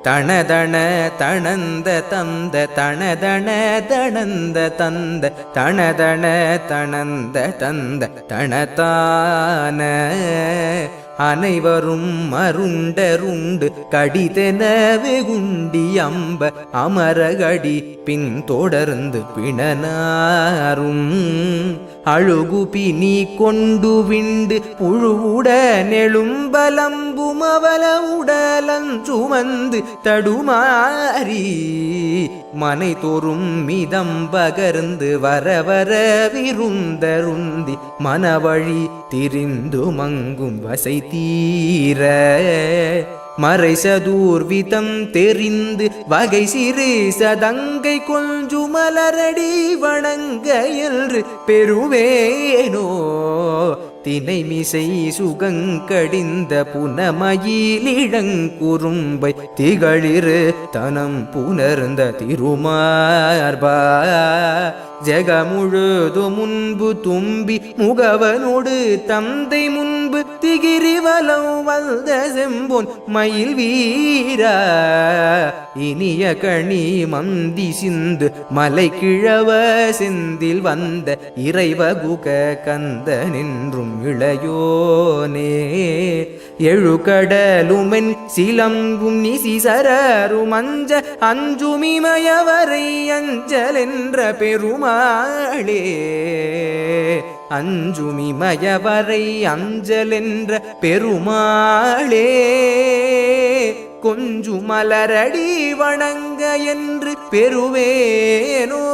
தணதண தணந்த தந்த தணதண தணந்த தந்த தணதண தணந்த தந்த தணதான அனைவரும் மருண்டருண்டு கடிதென வெகுண்டி அம்ப அமரகடி பின் தொடர்ந்து பிணனாரும் அழுகுபி நீ கொண்டு விண்டு புழுவுடனெழும்பலம்பும் அவல உடலஞ்சுமந்து தடுமாறி மனை தோறும் மிதம் பகர்ந்து வர வர விருந்தருந்தி மனவழி திரிந்து மங்கும் வசை தீர மறை சதூர்விதம் தெரிந்து வகை சிறு சதங்கை கொஞ்சு மலரடி வணங்க என்று பெருவேனோ தினைமிசை சுகங்கடிந்த புனமயிலிழங்குறும்பை திகழிரு தனம் புணர்ந்த திருமார்பா ஜெகமுழுது முன்பு தும்பி முகவனோடு தந்தை முன்பு திகிரிவலம் வந்த செம்பொன் மயில் வீரா இனிய கணி மந்தி சிந்து மலை கிழவ செந்தில் வந்த இறைவகுக கந்த நின்றும் இளையோனே எழுகடலுமென் சிலம்பும் நிசிசரரும் அஞ்ச அஞ்சுமிமயவரை அஞ்சல் என்ற பெருமாளே அஞ்சுமிமயவரை அஞ்சல் என்ற பெருமாளே கொஞ்சு மலரடி வணங்க என்று பெறுவேனோ.